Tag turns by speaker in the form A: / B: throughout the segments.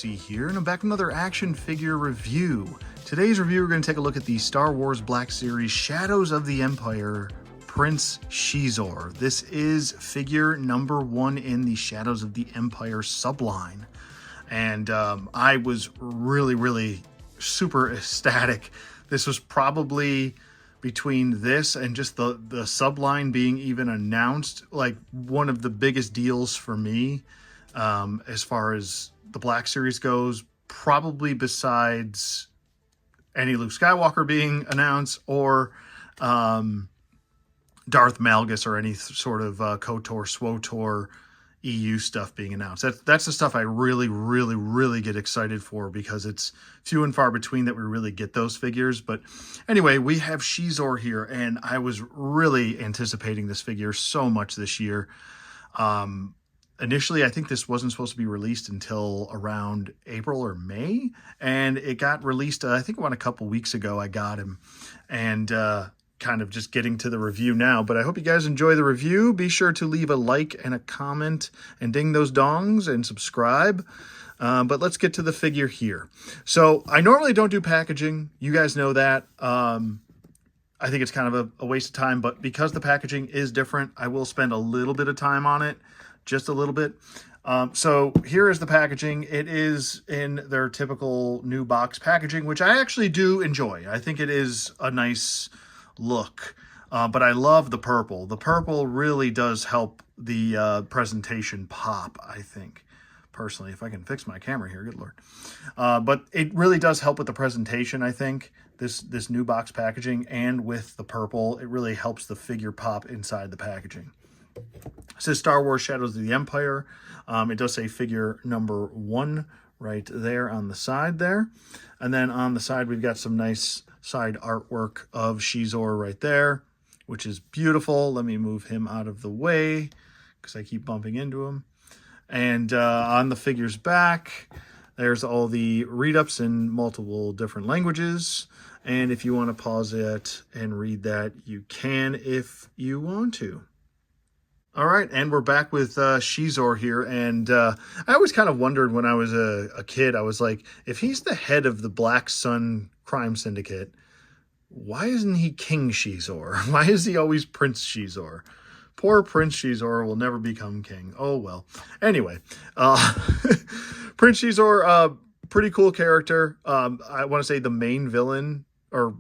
A: C here, and I'm back with another action figure review. Today's review, we're going to take a look at the Star Wars Black Series Shadows of the Empire Prince Xizor. This is figure number 1 in the Shadows of the Empire subline. And I was really super ecstatic. This was probably, between this and just the subline being even announced, like one of the biggest deals for me as far as the Black Series goes, probably besides any Luke Skywalker being announced or Darth Malgus or any sort of KOTOR, SWOTOR, EU stuff being announced. That's the stuff I really get excited for, because it's few and far between that we really get those figures. But anyway, we have Xizor here, and I was really anticipating this figure so much this year. Initially, I think this wasn't supposed to be released until around April or May, and it got released, I think a couple weeks ago. I got him, and kind of just getting to the review now, but I hope you guys enjoy the review. Be sure to leave a like and a comment and ding those dongs and subscribe. But let's get to the figure here. So I normally don't do packaging. You guys know that. I think it's kind of a waste of time, but because the packaging is different, I will spend a little bit of time on it, just a little bit. So here is the packaging. It is in their typical new box packaging, which I actually do enjoy. I think it is a nice look, but I love the purple. The purple really does help the presentation pop, I think, personally. If I can fix my camera here, good lord. But it really does help with the presentation, I think, this new box packaging, and with the purple, it really helps the figure pop inside the packaging. It says Star Wars Shadows of the Empire. It does say figure number 1 right there on the side there. And then on the side, we've got some nice side artwork of Xizor right there, which is beautiful. Let me move him out of the way because I keep bumping into him. And on the figure's back, there's all the read-ups in multiple different languages. And if you want to pause it and read that, you can if you want to. All right, and we're back with Xizor here, and I always kind of wondered when I was a kid, I was like, if he's the head of the Black Sun crime syndicate, why isn't he King Xizor? Why is he always Prince Xizor? Poor Prince Xizor will never become king. Oh, well. Anyway, Prince Xizor, pretty cool character. I want to say the main villain, or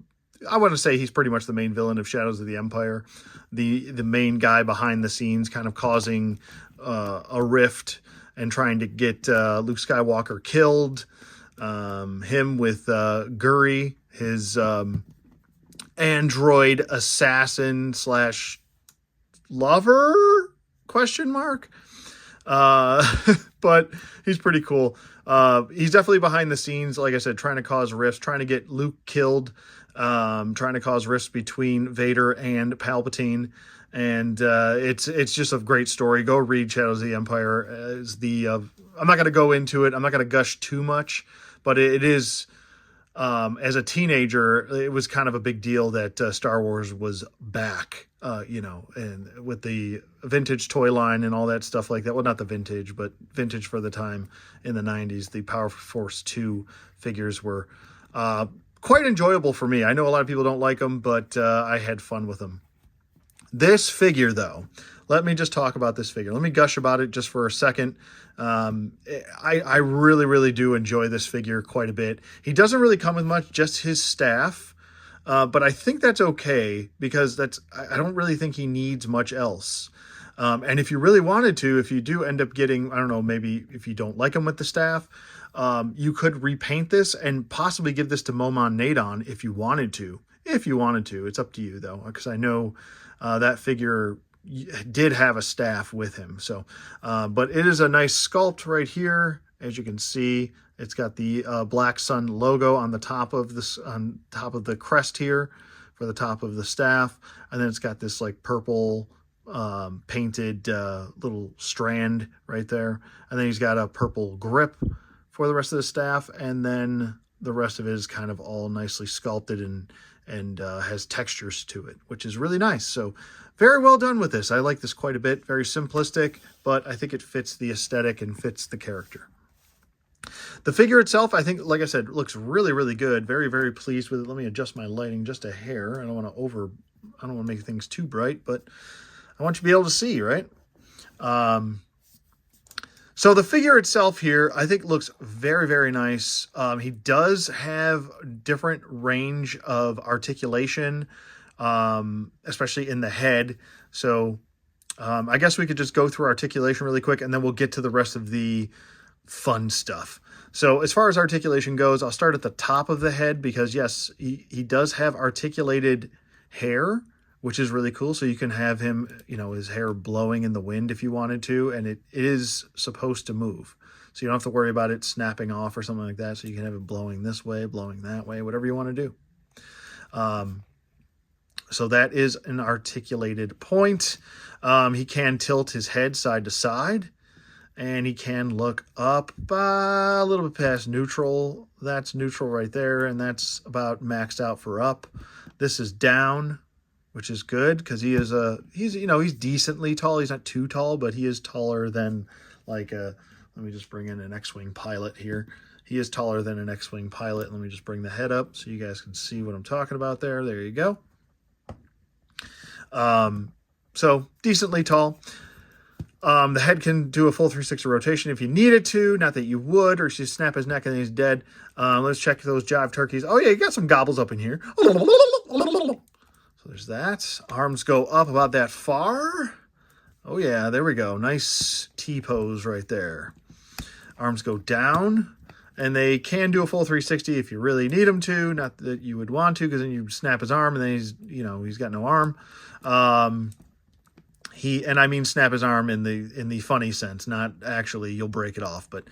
A: I want to say he's pretty much the main villain of Shadows of the Empire. The main guy behind the scenes, kind of causing a rift and trying to get Luke Skywalker killed. Him with Guri, his android assassin slash lover, question mark. But he's pretty cool. He's definitely behind the scenes, like I said, trying to cause rifts, trying to get Luke killed, trying to cause rifts between Vader and Palpatine. And it's just a great story. Go read Shadows of the Empire. I'm not going to go into it. I'm not going to gush too much, but it is, as a teenager, it was kind of a big deal that Star Wars was back, and with the vintage toy line and all that stuff like that. Well, not the vintage, but vintage for the time in the 90s. The Power Force 2 figures were quite enjoyable for me. I know a lot of people don't like them, but I had fun with them. This figure, though, let me just talk about this figure. Let me gush about it just for a second. I really do enjoy this figure quite a bit. He doesn't really come with much, just his staff. But I think that's okay, because I don't really think he needs much else. And if you really wanted to, if you do end up getting, I don't know, maybe if you don't like him with the staff, you could repaint this and possibly give this to Momon Nadon if you wanted to. If you wanted to. It's up to you, though, because I know that figure did have a staff with him. So, but it is a nice sculpt right here. As you can see, it's got the Black Sun logo on the top of this, on top of the crest here for the top of the staff. And then it's got this like purple painted little strand right there. And then he's got a purple grip for the rest of the staff. And then the rest of it is kind of all nicely sculpted and has textures to it, which is really nice. So very well done with this. I like this quite a bit. Very simplistic, but I think it fits the aesthetic and fits the character. The figure itself, I think, like I said, looks really, really good. Very, very pleased with it. Let me adjust my lighting just a hair. I don't want to make things too bright, but I want you to be able to see, right? So the figure itself here, I think, looks very, very nice. He does have different range of articulation, especially in the head. So I guess we could just go through articulation really quick, and then we'll get to the rest of the fun stuff. So as far as articulation goes, I'll start at the top of the head because, yes, he does have articulated hair, which is really cool. So you can have him, his hair blowing in the wind if you wanted to, and it is supposed to move. So you don't have to worry about it snapping off or something like that. So you can have it blowing this way, blowing that way, whatever you want to do. So that is an articulated point. He can tilt his head side to side, and he can look up a little bit past neutral. That's neutral right there, and that's about maxed out for up. This is down, which is good because he's decently tall. He's not too tall, but he is taller than let me just bring in an X-Wing pilot here. He is taller than an X-Wing pilot. Let me just bring the head up so you guys can see what I'm talking about there. There you go. So decently tall. The head can do a full 360 rotation if you needed to. Not that you would, or you snap his neck and he's dead. Let's check those jive turkeys. Oh yeah, you got some gobbles up in here. So there's that. Arms go up about that far. Oh yeah, there we go. Nice T-pose right there. Arms go down, and they can do a full 360 if you really need them to. Not that you would want to, because then you snap his arm, and then he's got no arm. And I mean snap his arm in the funny sense, not actually you'll break it off. But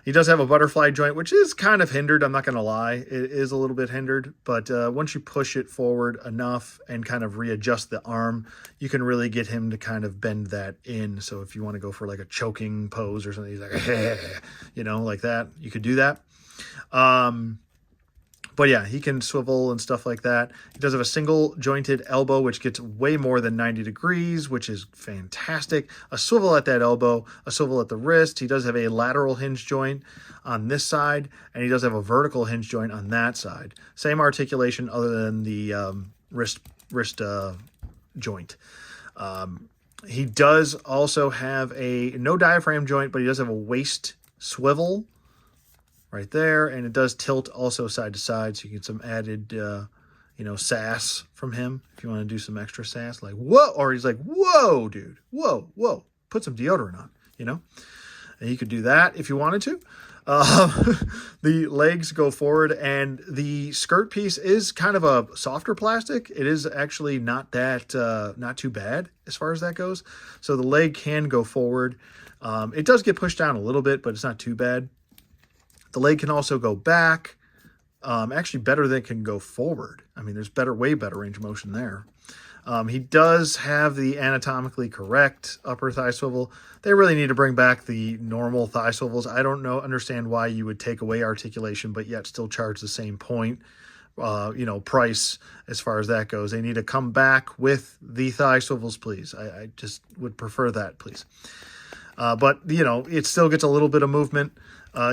A: he does have a butterfly joint, which is kind of hindered. I'm not going to lie. It is a little bit hindered. But once you push it forward enough and kind of readjust the arm, you can really get him to kind of bend that in. So if you want to go for like a choking pose or something, he's like, like that, you could do that. But yeah, he can swivel and stuff like that. He does have a single jointed elbow, which gets way more than 90 degrees, which is fantastic. A swivel at that elbow, a swivel at the wrist. He does have a lateral hinge joint on this side, and he does have a vertical hinge joint on that side. Same articulation other than the wrist joint. He does also have no diaphragm joint, but he does have a waist swivel right there, and it does tilt also side to side, so you get some added sass from him if you want to do some extra sass, like whoa, or he's like, whoa dude, whoa, put some deodorant on, and you could do that if you wanted to. The legs go forward, and the skirt piece is kind of a softer plastic. It is actually not too bad as far as that goes, so the leg can go forward. It does get pushed down a little bit, but it's not too bad. The leg can also go back, actually better than it can go forward. I mean, there's way better range of motion there. He does have the anatomically correct upper thigh swivel. They really need to bring back the normal thigh swivels. I don't understand why you would take away articulation, but yet still charge the same price as far as that goes. They need to come back with the thigh swivels, please. I just would prefer that, please. But it still gets a little bit of movement.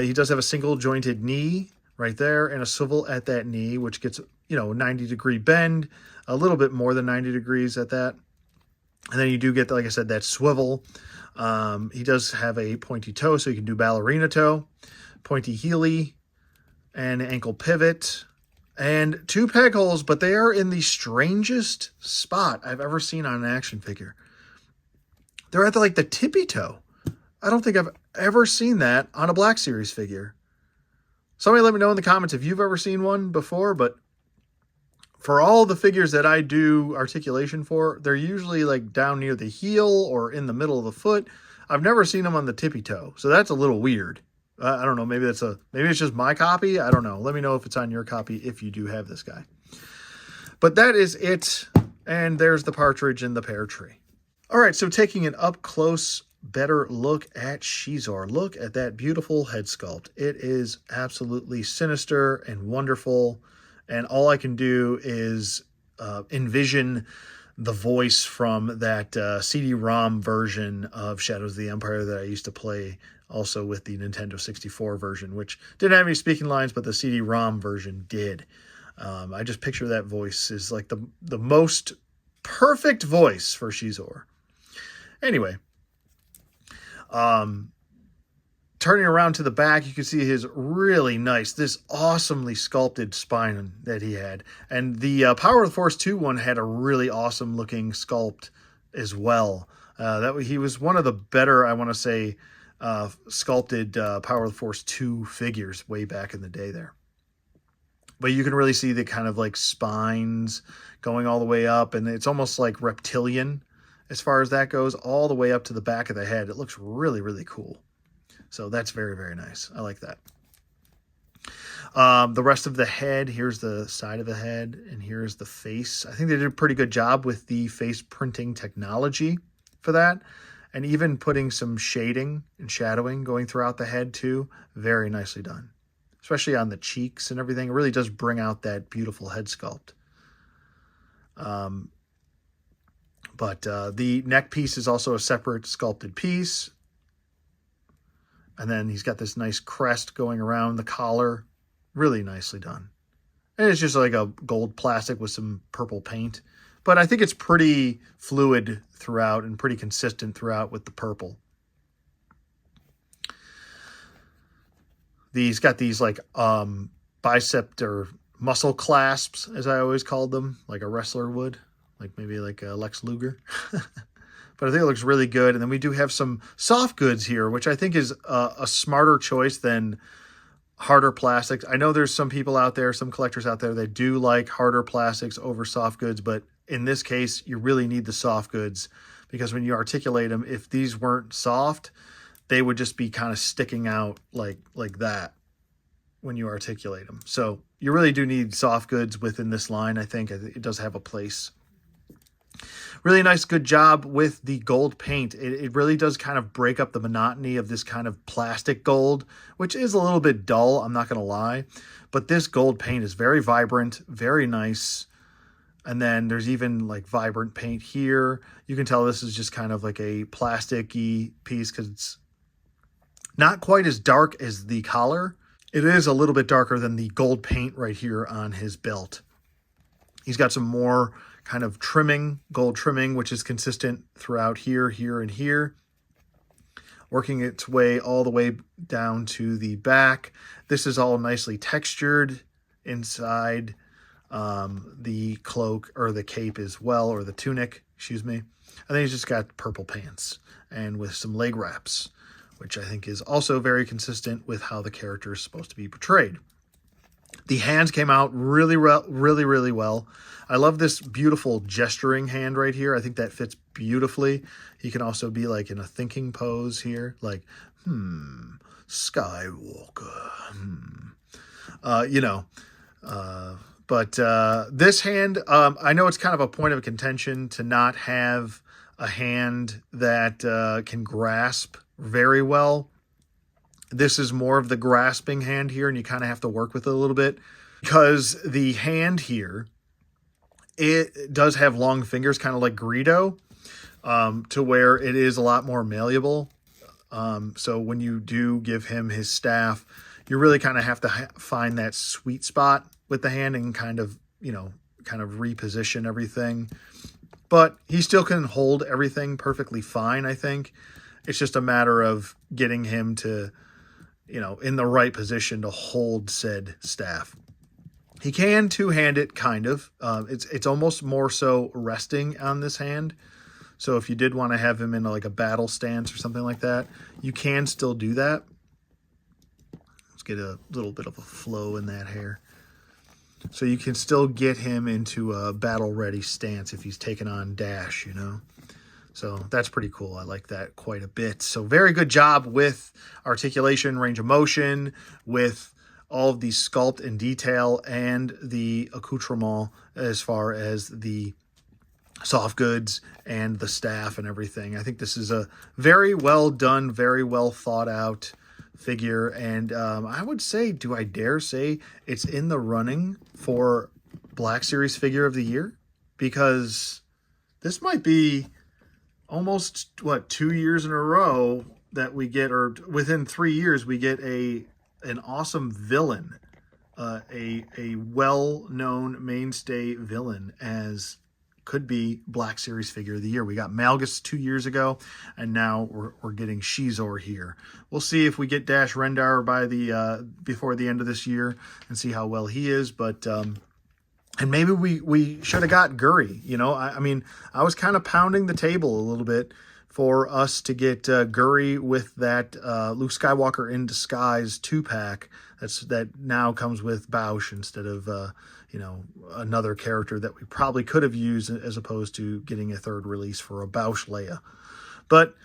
A: He does have a single jointed knee right there and a swivel at that knee, which gets, 90 degree bend, a little bit more than 90 degrees at that. And then you do get, like I said, that swivel. He does have a pointy toe, so you can do ballerina toe, pointy heely, and ankle pivot, and 2 peg holes, but they are in the strangest spot I've ever seen on an action figure. They're at the tippy toe. I don't think I've ever seen that on a Black Series figure. Somebody let me know in the comments if you've ever seen one before, but for all the figures that I do articulation for, they're usually down near the heel or in the middle of the foot. I've never seen them on the tippy toe, so that's a little weird. I don't know, maybe it's just my copy. I don't know. Let me know if it's on your copy if you do have this guy. But that is it, and there's the partridge in the pear tree. All right, so taking an up close better look at Xizor. Look at that beautiful head sculpt. It is absolutely sinister and wonderful, and all I can do is envision the voice from that CD-ROM version of Shadows of the Empire that I used to play also with the Nintendo 64 version, which didn't have any speaking lines, but the CD-ROM version did. I just picture that voice is like the most perfect voice for Xizor. Anyway, turning around to the back, you can see his really nice, this awesomely sculpted spine that he had. And the Power of the Force 2 one had a really awesome looking sculpt as well. He was one of the better, I want to say, sculpted Power of the Force 2 figures way back in the day there. But you can really see the kind of like spines going all the way up, and it's almost like reptilian as far as that goes, all the way up to the back of the head. It looks really, really cool. So that's very, very nice. I like that. The rest of the head, here's the side of the head, and here's the face. I think they did a pretty good job with the face printing technology for that. And even putting some shading and shadowing going throughout the head too. Very nicely done. Especially on the cheeks and everything. It really does bring out that beautiful head sculpt. But the neck piece is also a separate sculpted piece. And then he's got this nice crest going around the collar. Really nicely done. And it's just like a gold plastic with some purple paint. But I think it's pretty fluid throughout and pretty consistent throughout with the purple. He's got these like bicep or muscle clasps, as I always called them, like a wrestler would. Like maybe like a Lex Luger. But I think it looks really good. And then we do have some soft goods here, which I think is a smarter choice than harder plastics. I know there's some people out there, some collectors out there that do like harder plastics over soft goods, but in this case, you really need the soft goods because when you articulate them, if these weren't soft, they would just be kind of sticking out like that when you articulate them. So you really do need soft goods within this line. I think it does have a place. Really nice, good job with the gold paint. It really does kind of break up the monotony of this kind of plastic gold, which is a little bit dull, I'm not going to lie. But this gold paint is very vibrant, very nice. And then there's even like vibrant paint here. You can tell this is just kind of like a plasticky piece because it's not quite as dark as the collar. It is a little bit darker than the gold paint right here on his belt. He's got some more kind of trimming, gold trimming, which is consistent throughout here, here, and here. Working its way all the way down to the back. This is all nicely textured inside the cloak or the cape as well, or the tunic, excuse me. I think he's just got purple pants and with some leg wraps, which I think is also very consistent with how the character is supposed to be portrayed. The hands came out really well. I love this beautiful gesturing hand right here. I think that fits beautifully. He can also be like in a thinking pose here, like, Skywalker, But this hand, I know it's kind of a point of contention to not have a hand that can grasp very well. This is more of the grasping hand here, and you kind of have to work with it a little bit because the hand here, it does have long fingers, kind of like Greedo, to where it is a lot more malleable. So when you do give him his staff, you really kind of have to find that sweet spot with the hand and kind of reposition everything. But he still can hold everything perfectly fine, I think. It's just a matter of getting him to, in the right position to hold said staff. He can two-hand it, kind of. It's almost more so resting on this hand. So if you did want to have him in like a battle stance or something like that, you can still do that. Let's get a little bit of a flow in that hair. So you can still get him into a battle-ready stance if he's taking on Dash, So that's pretty cool. I like that quite a bit. So very good job with articulation, range of motion, with all of the sculpt and detail and the accoutrement as far as the soft goods and the staff and everything. I think this is a very well done, very well thought out figure. And I would say, do I dare say it's in the running for Black Series Figure of the Year? Because this might be almost, 2 years in a row, that we get, or within 3 years, we get an awesome villain, a well-known mainstay villain as could be Black Series Figure of the Year. We got Malgus 2 years ago, and now we're getting Xizor here. We'll see if we get Dash Rendar by the before the end of this year and see how well he is. But and maybe we should have got Guri. You know, I mean, I was kind of pounding the table a little bit for us to get Guri with that Luke Skywalker in Disguise 2-pack that now comes with Bausch instead of you know, another character that we probably could have used, as opposed to getting a third release for a Bausch Leia. But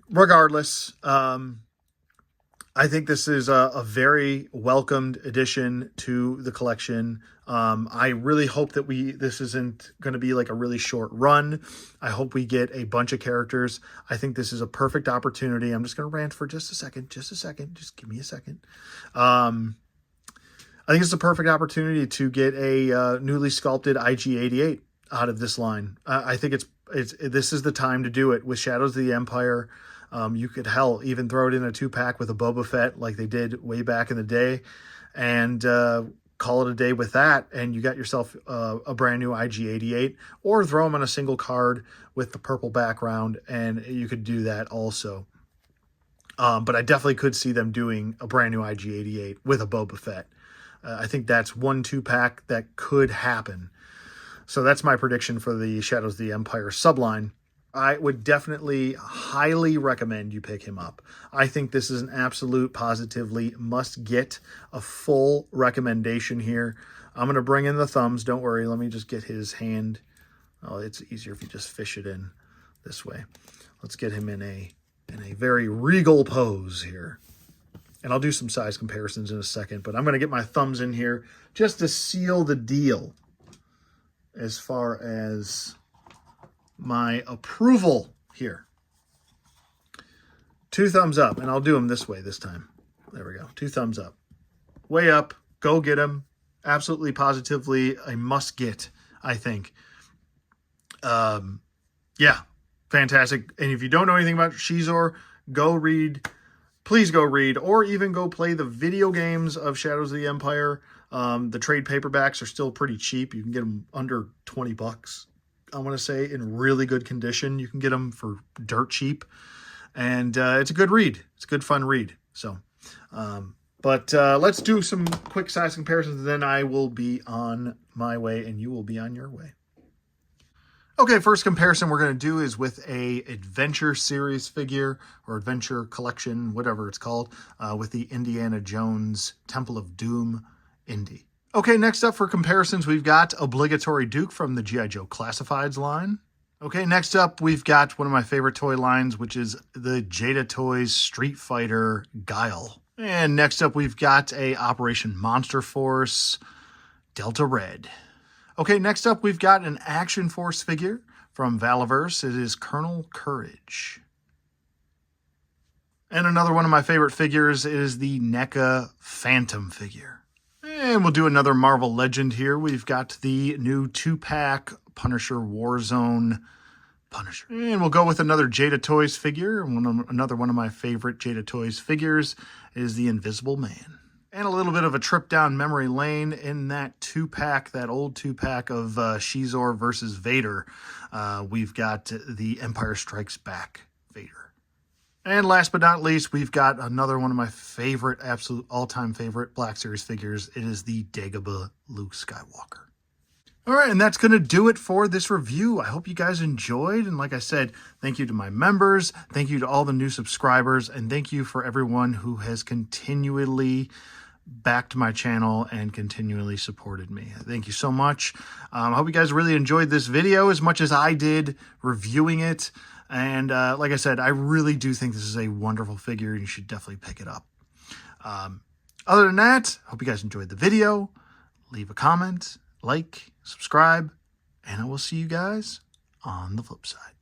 A: regardless, I think this is a very welcomed addition to the collection. I really hope that this isn't going to be like a really short run. I hope we get a bunch of characters. I think this is a perfect opportunity. I'm just going to rant for just a second. Just give me a second. I think it's a perfect opportunity to get a newly sculpted IG-88 out of this line. I think this is the time to do it with Shadows of the Empire. You could, hell, even throw it in a 2-pack with a Boba Fett like they did way back in the day, and call it a day with that, and you got yourself a brand new IG-88, or throw them on a single card with the purple background, and you could do that also. But I definitely could see them doing a brand new IG-88 with a Boba Fett. I think that's 1 2-pack that could happen. So that's my prediction for the Shadows of the Empire subline. I would definitely highly recommend you pick him up. I think this is an absolute positively must get, a full recommendation here. I'm going to bring in the thumbs. Don't worry. Let me just get his hand. Oh, it's easier if you just fish it in this way. Let's get him in a very regal pose here. And I'll do some size comparisons in a second, but I'm going to get my thumbs in here just to seal the deal as far as my approval here. 2 thumbs up, and I'll do them this way this time. There we go. 2 thumbs up. Way up. Go get them. Absolutely, positively a must get, I think. Yeah, fantastic. And if you don't know anything about Xizor, go read. Please go read, or even go play the video games of Shadows of the Empire. The trade paperbacks are still pretty cheap. You can get them under $20, I want to say, in really good condition. You can get them for dirt cheap. And it's a good read. It's a good, fun read. So, but let's do some quick size comparisons, and then I will be on my way, and you will be on your way. Okay, first comparison we're going to do is with a Adventure Series figure, or Adventure Collection, whatever it's called, with the Indiana Jones Temple of Doom Indy. Okay, next up for comparisons, we've got Obligatory Duke from the G.I. Joe Classifieds line. Okay, next up, we've got one of my favorite toy lines, which is the Jada Toys Street Fighter Guile. And next up, we've got a Operation Monster Force Delta Red. Okay, next up, we've got an Action Force figure from Valaverse. It is Colonel Courage. And another one of my favorite figures is the NECA Phantom figure. And we'll do another Marvel Legend here. We've got the new 2-pack Punisher Warzone Punisher. And we'll go with another Jada Toys figure. Another one of my favorite Jada Toys figures is the Invisible Man. And a little bit of a trip down memory lane in that 2-pack, that old 2-pack of Xizor versus Vader. We've got the Empire Strikes Back Vader. And last but not least, we've got another one of my favorite, absolute all-time favorite Black Series figures. It is the Dagobah Luke Skywalker. All right, and that's going to do it for this review. I hope you guys enjoyed. And like I said, thank you to my members. Thank you to all the new subscribers. And thank you for everyone who has continually backed my channel and continually supported me. Thank you so much. I hope you guys really enjoyed this video as much as I did reviewing it. And like I said, I really do think this is a wonderful figure. You should definitely pick it up. Other than that, I hope you guys enjoyed the video. Leave a comment, like, subscribe, and I will see you guys on the flip side.